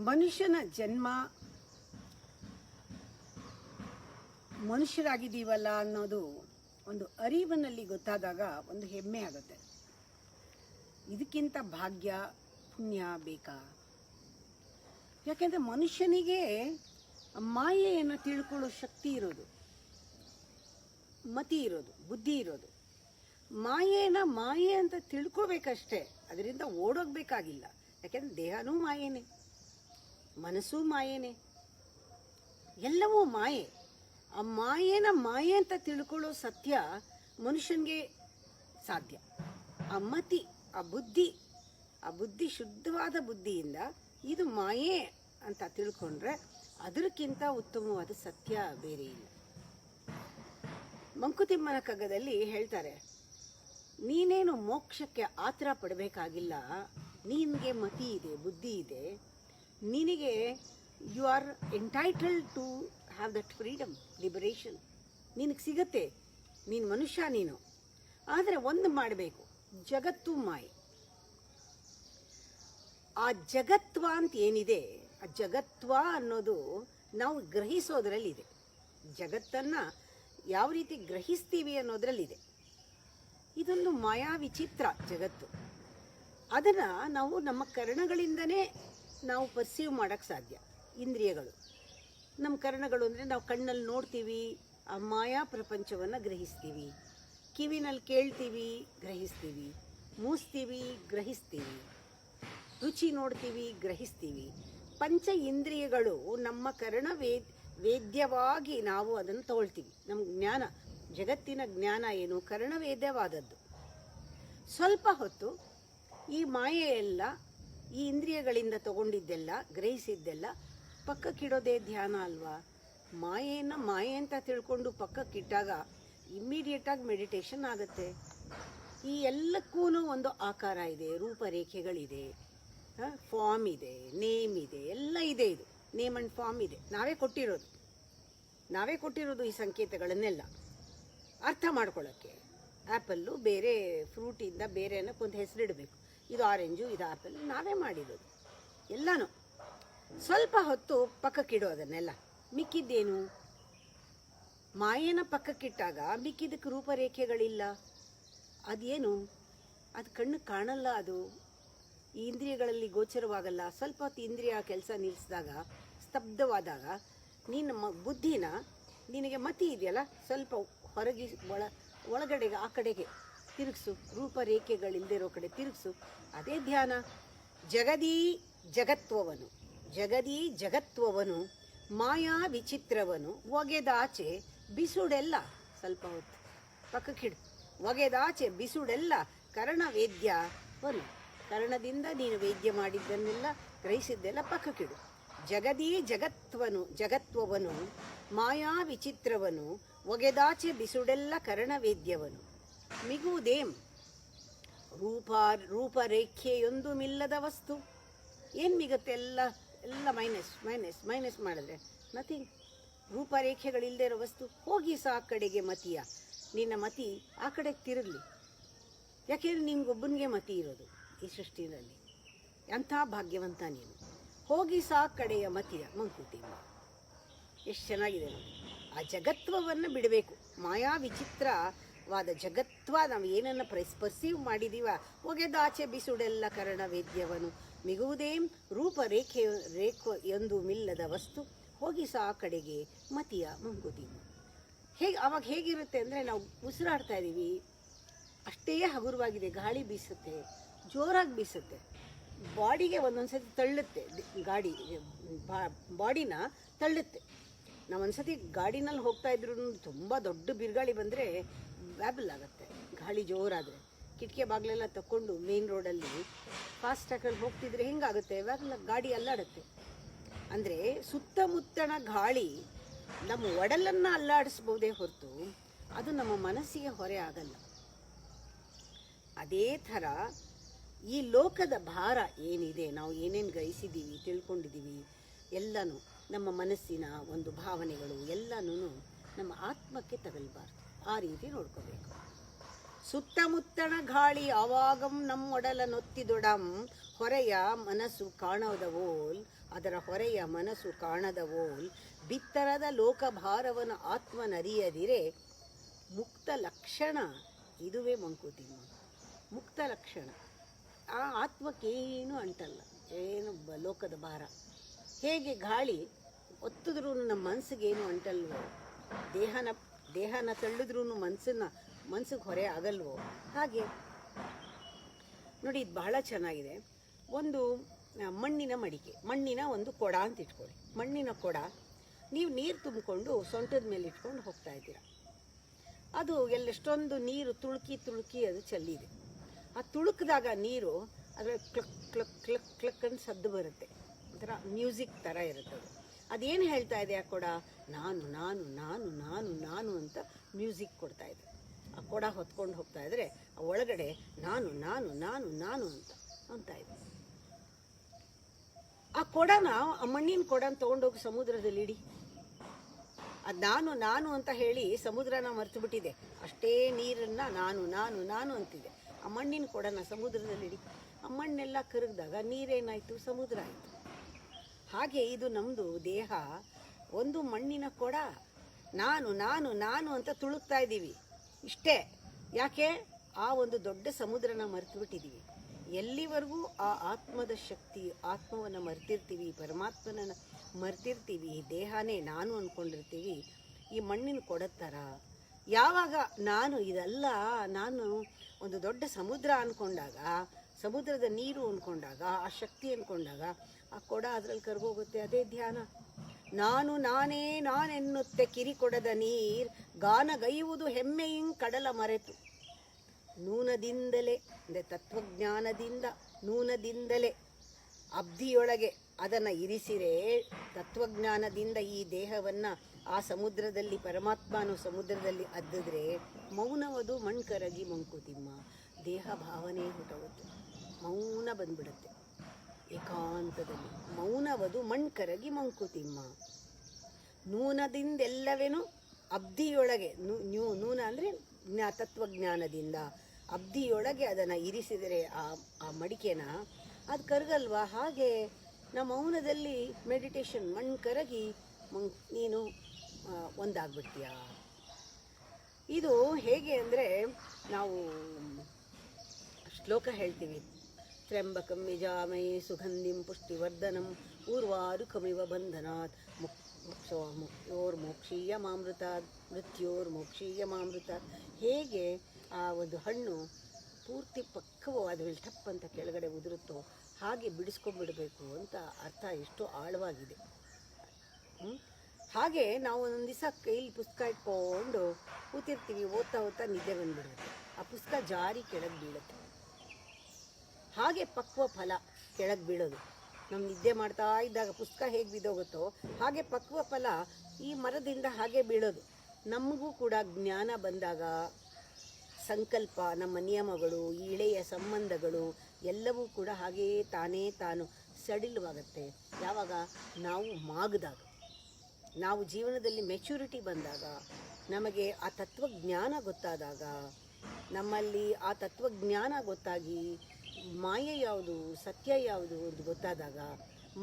ಮನುಷ್ಯನ ಜನ್ಮ ಮನುಷ್ಯರಾಗಿದ್ದೀವಲ್ಲ ಅನ್ನೋದು ಒಂದು ಅರಿವಿನಲ್ಲಿ ಗೊತ್ತಾದಾಗ ಒಂದು ಹೆಮ್ಮೆ ಆಗುತ್ತೆ. ಇದಕ್ಕಿಂತ ಭಾಗ್ಯ ಪುಣ್ಯ ಬೇಕಾ? ಯಾಕೆಂದರೆ ಮನುಷ್ಯನಿಗೆ ಮಾಯೆಯನ್ನು ತಿಳ್ಕೊಳ್ಳೋ ಶಕ್ತಿ ಇರೋದು, ಮತಿ ಇರೋದು, ಬುದ್ಧಿ ಇರೋದು. ಮಾಯೆ ಅಂತ ತಿಳ್ಕೋಬೇಕಷ್ಟೇ, ಅದರಿಂದ ಓಡೋಗ್ಬೇಕಾಗಿಲ್ಲ. ಯಾಕೆಂದರೆ ದೇಹನೂ ಮಾಯೇನೆ, ಮನಸ್ಸೂ ಮಾಯೇನೆ, ಎಲ್ಲವೂ ಮಾಯೆ. ಆ ಮಾಯೆ ಅಂತ ತಿಳ್ಕೊಳ್ಳೋ ಸತ್ಯ ಮನುಷ್ಯನಿಗೆ ಸಾಧ್ಯ. ಆ ಮತಿ, ಆ ಬುದ್ಧಿ ಶುದ್ಧವಾದ ಬುದ್ಧಿಯಿಂದ ಇದು ಮಾಯೆ ಅಂತ ತಿಳ್ಕೊಂಡ್ರೆ ಅದಕ್ಕಿಂತ ಉತ್ತಮವಾದ ಸತ್ಯ ಬೇರೆ ಇಲ್ಲ. ಮಂಕುತಿಮ್ಮನ ಕಗ್ಗದಲ್ಲಿ ಹೇಳ್ತಾರೆ, ನೀನೇನು ಮೋಕ್ಷಕ್ಕೆ ಆತರ ಪಡಬೇಕಾಗಿಲ್ಲ, ನಿನಗೆ ಮತಿ ಇದೆ, ಬುದ್ಧಿ ಇದೆ, ನಿನಗೆ you are entitled to have that freedom, liberation ನಿನಗೆ ಸಿಗತ್ತೆ. ನೀನು ಮನುಷ್ಯ ನೀನು. ಆದರೆ ಒಂದು ಮಾಡಬೇಕು, ಜಗತ್ತು ಮಾಯೆ. ಆ ಜಗತ್ವ ಅಂತ ಏನಿದೆ, ಆ ಜಗತ್ವ ಅನ್ನೋದು ನಾವು ಗ್ರಹಿಸೋದ್ರಲ್ಲಿದೆ. ಜಗತ್ತನ್ನು ಯಾವ ರೀತಿ ಗ್ರಹಿಸ್ತೀವಿ ಅನ್ನೋದ್ರಲ್ಲಿದೆ. ಇದೊಂದು ಮಾಯಾ ವಿಚಿತ್ರ ಜಗತ್ತು. ಅದನ್ನು ನಾವು ನಮ್ಮ ಕರ್ಣಗಳಿಂದನೇ ನಾವು ಪರ್ಸೀವ್ ಮಾಡೋಕ್ಕೆ ಸಾಧ್ಯ. ಇಂದ್ರಿಯಗಳು, ನಮ್ಮ ಕರ್ಣಗಳು ಅಂದರೆ ನಾವು ಕಣ್ಣಲ್ಲಿ ನೋಡ್ತೀವಿ, ಆ ಮಾಯಾ ಪ್ರಪಂಚವನ್ನು ಗ್ರಹಿಸ್ತೀವಿ. ಕಿವಿನಲ್ಲಿ ಕೇಳ್ತೀವಿ, ಗ್ರಹಿಸ್ತೀವಿ. ಮೂಸ್ತೀವಿ, ಗ್ರಹಿಸ್ತೀವಿ. ರುಚಿ ನೋಡ್ತೀವಿ, ಗ್ರಹಿಸ್ತೀವಿ. ಪಂಚ ಇಂದ್ರಿಯಗಳು ನಮ್ಮ ವೇದ್ಯವಾಗಿ ನಾವು ಅದನ್ನು ತಗೊಳ್ತೀವಿ. ನಮ್ಮ ಜ್ಞಾನ, ಜಗತ್ತಿನ ಜ್ಞಾನ ಏನು, ಕರ್ಣವೇದ್ಯವಾದದ್ದು. ಸ್ವಲ್ಪ ಹೊತ್ತು ಈ ಮಾಯೆಯೆಲ್ಲ, ಈ ಇಂದ್ರಿಯಗಳಿಂದ ತಗೊಂಡಿದ್ದೆಲ್ಲ, ಗ್ರಹಿಸಿದ್ದೆಲ್ಲ ಪಕ್ಕಕ್ಕಿಡೋದೇ ಧ್ಯಾನ ಅಲ್ವಾ? ಮಾಯೆಯನ್ನು ಮಾಯೆ ಅಂತ ತಿಳ್ಕೊಂಡು ಪಕ್ಕಕ್ಕಿಟ್ಟಾಗ ಇಮ್ಮಿಡಿಯೇಟಾಗಿ ಮೆಡಿಟೇಷನ್ ಆಗುತ್ತೆ. ಈ ಎಲ್ಲಕ್ಕೂ ಒಂದು ಆಕಾರ ಇದೆ, ರೂಪರೇಖೆಗಳಿದೆ, ಫಾರ್ಮ್ ಇದೆ, ನೇಮ್ ಇದೆ, ಎಲ್ಲ ಇದೆ. ಇದು ನೇಮ್ ಆ್ಯಂಡ್ ಫಾರ್ಮ್ ಇದೆ. ನಾವೇ ಕೊಟ್ಟಿರೋದು ಈ ಸಂಕೇತಗಳನ್ನೆಲ್ಲ ಅರ್ಥ ಮಾಡ್ಕೊಳ್ಳೋಕ್ಕೆ. ಆ್ಯಪಲ್ಲು ಬೇರೆ, ಫ್ರೂಟಿಂದ ಬೇರೆ ಅನ್ನೋಕ್ಕೊಂದು ಹೆಸರಿಡಬೇಕು. ಇದು ಆರೆಂಜು, ಇದು ಆ್ಯಪಲ್, ನಾವೇ ಮಾಡಿರೋದು ಎಲ್ಲನೂ. ಸ್ವಲ್ಪ ಹೊತ್ತು ಪಕ್ಕಕ್ಕಿಡೋ ಅದನ್ನೆಲ್ಲ. ಮಿಕ್ಕಿದ್ದೇನು? ಮಾಯೆನ ಪಕ್ಕಕ್ಕಿಟ್ಟಾಗ ಮಿಕ್ಕಿದ್ದಕ್ಕೆ ರೂಪರೇಖೆಗಳಿಲ್ಲ. ಅದೇನು? ಅದು ಕಣ್ಣು ಕಾಣಲ್ಲ, ಅದು ಈ ಇಂದ್ರಿಯಗಳಲ್ಲಿ ಗೋಚರವಾಗಲ್ಲ. ಸ್ವಲ್ಪ ಹೊತ್ತು ಇಂದ್ರಿಯ ಕೆಲಸ ನಿಲ್ಲಿಸಿದಾಗ, ಸ್ತಬ್ಧವಾದಾಗ, ನೀನು ಬುದ್ಧಿನ, ನಿನಗೆ ಮತಿ ಇದೆಯಲ್ಲ, ಸ್ವಲ್ಪ ಹೊರಗೆ ಒಳಗಡೆಗೆ ಆ ಕಡೆಗೆ ತಿರುಗಿಸು, ರೂಪರೇಖೆಗಳಿಲ್ಲದಿರೋ ಕಡೆ ತಿರುಗಿಸು. ಅದೇ ಧ್ಯಾನ. ಜಗದೀ ಜಗತ್ವವನು ಮಾಯಾ ವಿಚಿತ್ರವನು ಒಗೆದಾಚೆ ಬಿಸುಡೆಲ್ಲ. ಸ್ವಲ್ಪ ಹೊತ್ತು ಪಕ್ಕಕ್ಕಿಡು. ಒಗೆದಾಚೆ ಬಿಸುಡೆಲ್ಲ ಕರ್ಣವೇದ್ಯವನು. ಕರ್ಣದಿಂದ ನೀನು ವೇದ್ಯ ಮಾಡಿದ್ದನ್ನೆಲ್ಲ, ಗ್ರಹಿಸಿದ್ದೆಲ್ಲ ಪಕ್ಕಕ್ಕಿಡು. ಜಗದೀ ಜಗತ್ವವನು ಮಾಯಾ ವಿಚಿತ್ರವನು ಒಗೆದಾಚೆ ಬಿಸುಡೆಲ್ಲ ಕರ್ಣವೇದ್ಯವನು. ಮಿಗುವುದೇಂ ರೂಪರೇಖೆಯೊಂದು ಮಿಲ್ಲದ ವಸ್ತು. ಏನು ಮಿಗುತ್ತೆ? ಎಲ್ಲ ಮೈನಸ್ ಮಾಡಿದ್ರೆ ನಥಿಂಗ್. ರೂಪರೇಖೆಗಳಿಲ್ಲದೆ ಇರೋ ವಸ್ತು. ಹೋಗಿ ಸಾ ಕಡೆಗೆ ಮತಿಯ, ನಿನ್ನ ಮತಿ ಆ ಕಡೆಗೆ ತಿರುಗಲಿ. ಯಾಕೆಂದರೆ ನಿನ್ಗೊಬ್ಬನಿಗೆ ಮತಿ ಇರೋದು ಈ ಸೃಷ್ಟಿನಲ್ಲಿ. ಅಂಥ ಭಾಗ್ಯವಂತ ನೀನು. ಹೋಗಿ ಸಾ ಕಡೆಯ ಮತಿಯ ಮಂಕುತಿಮ್ಮ. ಎಷ್ಟು ಚೆನ್ನಾಗಿದೆ ನೋಡಿ. ಆ ಜಗತ್ವವನ್ನು ಬಿಡಬೇಕು. ಮಾಯಾ ವಿಚಿತ್ರವಾದ ಜಗತ್ವ ನಾವು ಏನನ್ನು ಪರ್ಸೀವ್ ಮಾಡಿದೀವ, ಒಗೆದಾಚೆ ಬಿಸುಡೆಲ್ಲ ಕರ್ಣವೇದ್ಯವನು. ಮಿಗುವುದೇಂ ರೂಪರೇಖೆಯೊಂದು ಮಿಲ್ಲದ ವಸ್ತು. ಹೋಗಿ ಸಾ ಕಡೆಗೆ ಮತಿಯ ಮಂಕುತಿಮ್ಮ. ಅವಾಗ ಹೇಗಿರುತ್ತೆ ಅಂದರೆ, ನಾವು ಉಸಿರಾಡ್ತಾ ಇದ್ದೀವಿ, ಅಷ್ಟೇ ಹಗುರವಾಗಿದೆ, ಗಾಳಿ ಬೀಸುತ್ತೆ, ಜೋರಾಗಿ ಬೀಸುತ್ತೆ, ಬಾಡಿಗೆ ಒಂದೊಂದು ಸತಿ ತಳ್ಳುತ್ತೆ. ಬಾಡಿನ ತಳ್ಳುತ್ತೆ. ನಾವು ಒಂದ್ಸತಿ ಗಾಡಿನಲ್ಲಿ ಹೋಗ್ತಾ ಇದ್ರು, ತುಂಬ ದೊಡ್ಡ ಬಿರುಗಾಳಿ ಬಂದರೆ ವ್ಯಾಬಲ್ ಆಗುತ್ತೆ. ಗಾಳಿ ಜೋರಾದರೆ ಕಿಟಕಿ ಬಾಗಿಲೆಲ್ಲ ತಕ್ಕೊಂಡು ಮೇನ್ ರೋಡಲ್ಲಿ ಫಾಸ್ಟಾಗಿ ಹೋಗ್ತಿದ್ರೆ ಹೆಂಗಾಗುತ್ತೆ? ಗಾಡಿ ಅಲ್ಲಾಡುತ್ತೆ. ಅಂದರೆ ಸುತ್ತಮುತ್ತಣ ಗಾಳಿ ನಮ್ಮ ಒಡಲನ್ನು ಅಲ್ಲಾಡಿಸ್ಬೋದೇ ಹೊರತು ಅದು ನಮ್ಮ ಮನಸ್ಸಿಗೆ ಹೊರೆ ಆಗಲ್ಲ. ಅದೇ ಥರ ಈ ಲೋಕದ ಭಾರ ಏನಿದೆ, ನಾವು ಏನೇನು ಗ್ರಹಿಸಿದ್ದೀವಿ, ತಿಳ್ಕೊಂಡಿದ್ದೀವಿ, ಎಲ್ಲನೂ ನಮ್ಮ ಮನಸ್ಸಿನ ಒಂದು ಭಾವನೆಗಳು ಎಲ್ಲನೂ ನಮ್ಮ ಆತ್ಮಕ್ಕೆ ತಗಲ್ಬಾರ್ದು. ಆ ರೀತಿ ನೋಡ್ಕೋಬೇಕು. ಸುತ್ತಮುತ್ತಣ ಗಾಳಿ ಆವಾಗಂ ನಮ್ಮೊಡಲ ನೊತ್ತಿದೊಡಂ ಹೊರೆಯ ಮನಸ್ಸು ಕಾಣದವೋಲ್, ಅದರ ಹೊರೆಯ ಮನಸ್ಸು ಕಾಣದವೋಲ್, ಬಿತ್ತರದ ಲೋಕಭಾರವನ ಆತ್ಮನರಿಯದಿರೆ ಮುಕ್ತ ಲಕ್ಷಣ. ಇದುವೇ ಮಂಕುತಿಮ್ಮ, ಮುಕ್ತ ಲಕ್ಷಣ. ಆ ಆತ್ಮಕ್ಕೇನು ಅಂಟಲ್ಲ, ಏನು ಲೋಕದ ಭಾರ. ಹೇಗೆ ಗಾಳಿ ಒತ್ತಿದ್ರೂ ನಮ್ಮ ಮನಸ್ಸಿಗೇನು ಅಂಟಲ್ವೋ, ದೇಹನ ತಳ್ಳಿದ್ರೂ ಮನಸ್ಸಿಗೆ ಹೊರೆ ಆಗಲ್ವೋ, ಹಾಗೆ ನೋಡಿ. ಇದು ಬಹಳ ಚೆನ್ನಾಗಿದೆ. ಒಂದು ಮಣ್ಣಿನ ಮಡಿಕೆ, ಮಣ್ಣಿನ ಒಂದು ಕೊಡ ಅಂತ ಇಟ್ಕೊಳ್ಳಿ. ಮಣ್ಣಿನ ಕೊಡ ನೀವು ನೀರು ತುಂಬಿಕೊಂಡು ಸೊಂಟದ ಮೇಲೆ ಇಟ್ಕೊಂಡು ಹೋಗ್ತಾ ಇದ್ದೀರಾ. ಅದು ಎಷ್ಟೊಂದು ನೀರು ತುಳುಕಿ ಅದು ಚೆಲ್ಲಿದೆ. ಆ ತುಳುಕಿದಾಗ ನೀರು ಅದರ ಕ್ಲಕ್ ಕ್ಲಕ್ ಕ್ಲಕ್ ಕ್ಲಕ್ ಅಂತ ಸದ್ದು ಬರುತ್ತೆ, ಒಂಥರ ಮ್ಯೂಸಿಕ್ ಥರ ಇರುತ್ತೆ. ಅದೇನು ಹೇಳ್ತಾ ಇದೆ ಆ ಕೊಡ? ನಾನು ನಾನು ನಾನು ನಾನು ನಾನು ಅಂತ ಮ್ಯೂಸಿಕ್ ಕೊಡ್ತಾ ಇದೆ. ಆ ಕೊಡ ಹೊತ್ಕೊಂಡು ಹೋಗ್ತಾ ಇದ್ರೆ ಆ ಒಳಗಡೆ ನಾನು ನಾನು ನಾನು ನಾನು ಅಂತ ಇದೆ. ಆ ಕೊಡನ, ಆ ಮಣ್ಣಿನ ಕೊಡನ ತೊಗೊಂಡೋಗಿ ಸಮುದ್ರದಲ್ಲಿ ಇಡಿ. ಅದು ನಾನು ನಾನು ಅಂತ ಹೇಳಿ ಸಮುದ್ರನ ಮರೆತು ಬಿಟ್ಟಿದೆ. ಅಷ್ಟೇ ನೀರನ್ನು ನಾನು ನಾನು ನಾನು ಅಂತಿದೆ. ಆ ಮಣ್ಣಿನ ಕೊಡನ ಸಮುದ್ರದಲ್ಲಿ ಇಡಿ. ಆ ಮಣ್ಣೆಲ್ಲ ಕರಗಿದಾಗ ನೀರೇನಾಯಿತು? ಸಮುದ್ರ ಆಯಿತು. ಹಾಗೆ ಇದು ನಮ್ಮದು ದೇಹ ಒಂದು ಮಣ್ಣಿನ ಕೊಡ. ನಾನು ನಾನು ನಾನು ಅಂತ ತುಳುಕ್ತಾ ಇದ್ದೀವಿ ಇಷ್ಟೇ. ಯಾಕೆ? ಆ ಒಂದು ದೊಡ್ಡ ಸಮುದ್ರನ ಮರೆತು ಬಿಟ್ಟಿದ್ದೀವಿ. ಎಲ್ಲಿವರೆಗೂ ಆ ಆತ್ಮದ ಶಕ್ತಿ, ಆತ್ಮವನ್ನು ಮರ್ತಿರ್ತೀವಿ, ಪರಮಾತ್ಮನ ಮರ್ತಿರ್ತೀವಿ, ದೇಹನೇ ನಾನು ಅಂದ್ಕೊಂಡಿರ್ತೀವಿ, ಈ ಮಣ್ಣಿನ ಕೊಡದ ಥರ. ಯಾವಾಗ ನಾನು ಇದಲ್ಲ, ನಾನು ಒಂದು ದೊಡ್ಡ ಸಮುದ್ರ ಅಂದ್ಕೊಂಡಾಗ, ಸಮುದ್ರದ ನೀರು ಅಂದ್ಕೊಂಡಾಗ, ಆ ಶಕ್ತಿ ಅಂದ್ಕೊಂಡಾಗ ಆ ಕೊಡ ಅದರಲ್ಲಿ ಕರ್ಗೋಗುತ್ತೆ. ಅದೇ ಧ್ಯಾನ. ನಾನು ನಾನೇ ನಾನೆನ್ನುತ್ತೆ ಕಿರಿಕೊಡದ ನೀರ್ ಗಾನಗೈಯುವುದು ಹೆಮ್ಮೆಯಿಂಗ್ ಕಡಲ ಮರೆತು. ನೂನದಿಂದಲೇ ಅಂದರೆ ತತ್ವಜ್ಞಾನದಿಂದ, ನೂನದಿಂದಲೇ ಅಬ್ಧಿಯೊಳಗೆ ಅದನ್ನು ಇರಿಸಿರೆ, ತತ್ವಜ್ಞಾನದಿಂದ ಈ ದೇಹವನ್ನು ಆ ಸಮುದ್ರದಲ್ಲಿ, ಪರಮಾತ್ಮನು ಸಮುದ್ರದಲ್ಲಿ ಅದ್ದಿದ್ರೆ, ಮೌನವದು ಮಣ್ಕರಗಿ ಮಂಕುತಿಮ್ಮ. ದೇಹ ಭಾವನೆ ಹೊರಟೋಗುತ್ತೆ, ಮೌನ ಬಂದ್ಬಿಡುತ್ತೆ. ಏಕಾಂತದಲ್ಲಿ ಮೌನವದು ಮಣ್ಕರಗಿ ಮಂಕುತಿಮ್ಮ. ನೂನದಿಂದೆಲ್ಲವೇನು ಅಬ್ಧಿಯೊಳಗೆ, ನೂನ ಅಂದರೆ ತತ್ವಜ್ಞಾನದಿಂದ ಅಬ್ಧಿಯೊಳಗೆ ಅದನ್ನು ಇರಿಸಿದರೆ ಆ ಮಡಿಕೆನ, ಅದು ಕರಗಲ್ವಾ? ಹಾಗೆ ನಮ್ಮ ಮೌನದಲ್ಲಿ ಮೆಡಿಟೇಷನ್ ಮಣ್ಕರಗಿ ನೀನು ಒಂದಾಗ್ಬಿಡ್ತೀಯ. ಇದು ಹೇಗೆ ಅಂದರೆ, ನಾವು ಶ್ಲೋಕ ಹೇಳ್ತೀವಿ, ತ್ರ್ಯಂಬಕಂ ಯಜಾಮಹೇ ಸುಗಂಧಿಂ ಪುಷ್ಟಿವರ್ಧನಂ ಊರ್ವಾರುಕಮಿವ ಬಂಧನಾತ್ ಮೃತ್ಯೋರ್ಮೋಕ್ಷೀಯಮಾಮೃತಾತ್ ಮೃತ್ಯೋರ್ಮೋಕ್ಷೀಯಮಾಮೃತಾತ್. ಹೇಗೆ ಆ ಒಂದು ಹಣ್ಣು ಪೂರ್ತಿ ಪಕ್ವವಾದ ಮೇಲೆ ಟಪ್ ಅಂತ ಕೆಳಗಡೆ ಉದುರುತ್ತೋ ಹಾಗೆ ಬಿಡಿಸ್ಕೊಂಡ್ಬಿಡಬೇಕು ಅಂತ ಅರ್ಥ. ಎಷ್ಟು ಆಳವಾಗಿದೆ. ಹಾಗೆ ನಾವು ಒಂದೊಂದು ದಿವಸ ಕೈಲಿ ಪುಸ್ತಕ ಇಟ್ಕೊಂಡು ಕೂತಿರ್ತೀವಿ, ಓದ್ತಾ ನಿದ್ದೆ ಬಂದುಬಿಡುತ್ತೆ. ಆ ಪುಸ್ತಕ ಜಾರಿ ಕೆಳಗೆ ಬೀಳುತ್ತೆ. ಹಾಗೆ ಪಕ್ವ ಫಲ ಕೆಳಗೆ ಬೀಳೋದು. ನಮ್ಮ ನಿದ್ದೆ ಮಾಡ್ತಾ ಇದ್ದಾಗ ಪುಸ್ತಕ ಹೇಗೆ ಬಿದ್ದೋಗುತ್ತೋ ಹಾಗೆ ಪಕ್ವ ಫಲ ಈ ಮರದಿಂದ ಹಾಗೆ ಬೀಳೋದು. ನಮಗೂ ಕೂಡ ಜ್ಞಾನ ಬಂದಾಗ ಸಂಕಲ್ಪ, ನಮ್ಮ ನಿಯಮಗಳು, ಇಳೆಯ ಸಂಬಂಧಗಳು ಎಲ್ಲವೂ ಕೂಡ ಹಾಗೆಯೇ ತಾನು ಸಡಿಲವಾಗುತ್ತೆ. ಯಾವಾಗ? ನಾವು ಮಾಗಿದಾಗ, ನಾವು ಜೀವನದಲ್ಲಿ ಮೆಚುರಿಟಿ ಬಂದಾಗ, ನಮಗೆ ಆ ತತ್ವಜ್ಞಾನ ಗೊತ್ತಾದಾಗ, ನಮ್ಮಲ್ಲಿ ಆ ತತ್ವಜ್ಞಾನ ಗೊತ್ತಾಗಿ ಮಾಯೆ ಯಾವುದು, ಸತ್ಯ ಯಾವುದು ಅಂತ ಗೊತ್ತಾದಾಗ,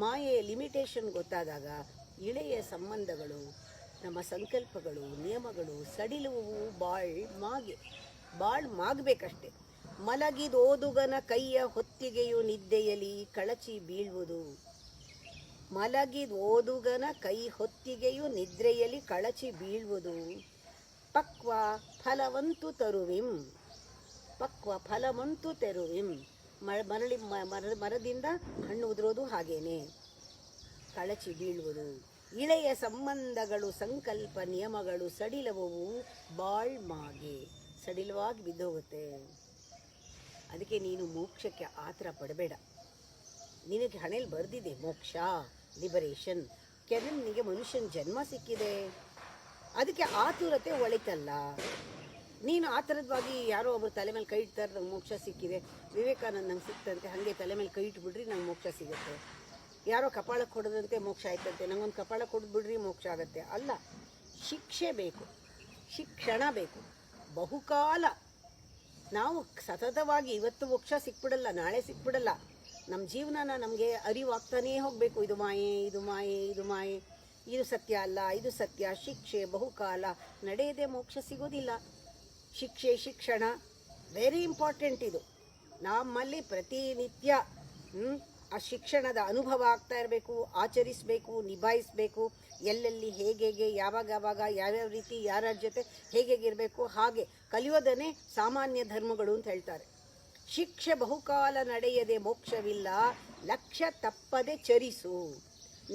ಮಾಯೆಯ ಲಿಮಿಟೇಷನ್ ಗೊತ್ತಾದಾಗ, ಇಳೆಯ ಸಂಬಂಧಗಳು, ನಮ್ಮ ಸಂಕಲ್ಪಗಳು, ನಿಯಮಗಳು ಸಡಿಲುವು. ಬಾಳ್ ಮಾಗಬೇಕಷ್ಟೆ. ಮಲಗಿದೋದುಗನ ಕೈಯ ಹೊತ್ತಿಗೆಯು ನಿದ್ದೆಯಲಿ ಕಳಚಿ ಬೀಳುವುದು. ಮಲಗಿದೋದುಗನ ಕೈ ಹೊತ್ತಿಗೆಯು ನಿದ್ರೆಯಲ್ಲಿ ಕಳಚಿ ಬೀಳುವುದು. ಪಕ್ವ ಫಲವಂತು ತರುವಿಂ, ಪಕ್ವ ಫಲವಂತು ತೆರುವಿಂ. ಮರದಿಂದ ಹಣ್ಣು ಉದುರೋದು ಹಾಗೇನೆ, ಕಳಚಿ ಬೀಳುವುದು. ಇಳೆಯ ಸಂಬಂಧಗಳು, ಸಂಕಲ್ಪ, ನಿಯಮಗಳು ಸಡಿಲವು. ಮಾಗೆ ಸಡಿಲವಾಗಿ ಬಿದ್ದೋಗುತ್ತೆ. ಅದಕ್ಕೆ ನೀನು ಮೋಕ್ಷಕ್ಕೆ ಆತರ ಪಡಬೇಡ. ನಿನಗೆ ಹಣೆಯಲ್ಲಿ ಬರೆದಿದೆ ಮೋಕ್ಷ, ಲಿಬರೇಷನ್. ನಿನಗೆ ಮನುಷ್ಯನ ಜನ್ಮ ಸಿಕ್ಕಿದೆ, ಅದಕ್ಕೆ ಆತುರತೆ ಒಳಿತಲ್ಲ. ನೀನು ಆ ಥರದ್ವಾಗಿ ಯಾರೋ ಒಬ್ಬರು ತಲೆ ಮೇಲೆ ಕೈ ಇಡ್ತಾರೆ, ನಂಗೆ ಮೋಕ್ಷ ಸಿಕ್ಕಿದೆ, ವಿವೇಕಾನಂದ ನಂಗೆ ಸಿಕ್ತಂತೆ, ಹಾಗೆ ತಲೆ ಮೇಲೆ ಕೈ ಇಟ್ಬಿಡ್ರಿ ನಂಗೆ ಮೋಕ್ಷ ಸಿಗುತ್ತೆ. ಯಾರೋ ಕಪಾಳಕ್ಕೆ ಹೊಡೆದಂತೆ ಮೋಕ್ಷ ಆಯ್ತಂತೆ, ನಂಗೊಂದು ಕಪಾಳ ಕೊಡ್ಬಿಡ್ರಿ ಮೋಕ್ಷ ಆಗುತ್ತೆ. ಅಲ್ಲ, ಶಿಕ್ಷೆ ಬೇಕು, ಶಿಕ್ಷಣ ಬೇಕು, ಬಹುಕಾಲ ನಾವು ಸತತವಾಗಿ ಇವತ್ತು ಮೋಕ್ಷ ಸಿಕ್ಬಿಡಲ್ಲ, ನಾಳೆ ಸಿಕ್ಬಿಡಲ್ಲ. ನಮ್ಮ ಜೀವನನ ನಮಗೆ ಅರಿವಾಗ್ತಾನೇ ಹೋಗಬೇಕು. ಇದು ಮಾಯೆ, ಇದು ಮಾಯೆ, ಇದು ಮಾಯೆ, ಇದು ಸತ್ಯ ಅಲ್ಲ, ಇದು ಸತ್ಯ. ಶಿಕ್ಷೆ ಬಹುಕಾಲ ನಡೆಯದೆ ಮೋಕ್ಷ ಸಿಗೋದಿಲ್ಲ. ಶಿಕ್ಷೆ, ಶಿಕ್ಷಣ ವೆರಿ ಇಂಪಾರ್ಟೆಂಟ್. ಇದು ನಮ್ಮಲ್ಲಿ ಪ್ರತಿನಿತ್ಯ ಆ ಶಿಕ್ಷಣದ ಅನುಭವ ಆಗ್ತಾ ಇರಬೇಕು, ಆಚರಿಸಬೇಕು, ನಿಭಾಯಿಸಬೇಕು. ಎಲ್ಲೆಲ್ಲಿ ಹೇಗೆ ಯಾವಾಗ ಯಾವ್ಯಾವ ರೀತಿ ಯಾರ್ಯಾರ ಜೊತೆ ಹೇಗೆ ಇರಬೇಕು, ಹಾಗೆ ಕಲಿಯೋದನ್ನೇ ಸಾಮಾನ್ಯ ಧರ್ಮಗಳು ಅಂತ ಹೇಳ್ತಾರೆ. ಶಿಕ್ಷೆ ಬಹುಕಾಲ ನಡೆಯದೆ ಮೋಕ್ಷವಿಲ್ಲ, ಲಕ್ಷ್ಯ ತಪ್ಪದೆ ಚರಿಸು.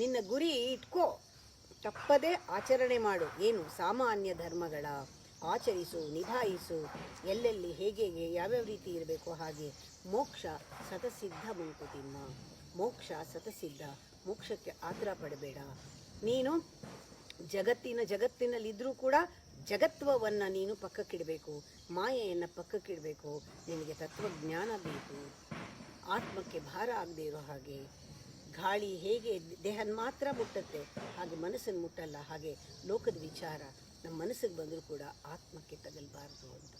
ನಿನ್ನ ಗುರಿ ಇಟ್ಕೋ, ತಪ್ಪದೆ ಆಚರಣೆ ಮಾಡು. ಏನು? ಸಾಮಾನ್ಯ ಧರ್ಮಗಳ ಆಚರಿಸು, ನಿಭಾಯಿಸು. ಎಲ್ಲೆಲ್ಲಿ ಹೇಗೆ ಯಾವ್ಯಾವ ರೀತಿ ಇರಬೇಕು ಹಾಗೆ. ಮೋಕ್ಷ ಸತಸಿದ್ಧ ಮಂಕುತಿಮ್ಮ, ಮೋಕ್ಷ ಸತಸಿದ್ಧ. ಮೋಕ್ಷಕ್ಕೆ ಆತರ ಪಡಬೇಡ. ನೀನು ಜಗತ್ತಿನಲ್ಲಿದ್ದರೂ ಕೂಡ ಜಗತ್ವವನ್ನು ನೀನು ಪಕ್ಕಕ್ಕಿಡಬೇಕು, ಮಾಯೆಯನ್ನು ಪಕ್ಕಕ್ಕಿಡಬೇಕು. ನಿನಗೆ ತತ್ವಜ್ಞಾನ ಬೇಕು. ಆತ್ಮಕ್ಕೆ ಭಾರ ಆಗದೆ ಇರೋ ಹಾಗೆ. ಗಾಳಿ ಹೇಗೆ ದೇಹನ ಮಾತ್ರ ಮುಟ್ಟುತ್ತೆ, ಹಾಗೆ ಮನಸ್ಸನ್ನು ಮುಟ್ಟಲ್ಲ. ಹಾಗೆ ಲೋಕದ ವಿಚಾರ ನಮ್ಮ ಮನಸ್ಸಿಗೆ ಬಂದರೂ ಕೂಡ ಆತ್ಮಕ್ಕೆ ತಗಲ್ಬಾರ್ದು ಅಂತ.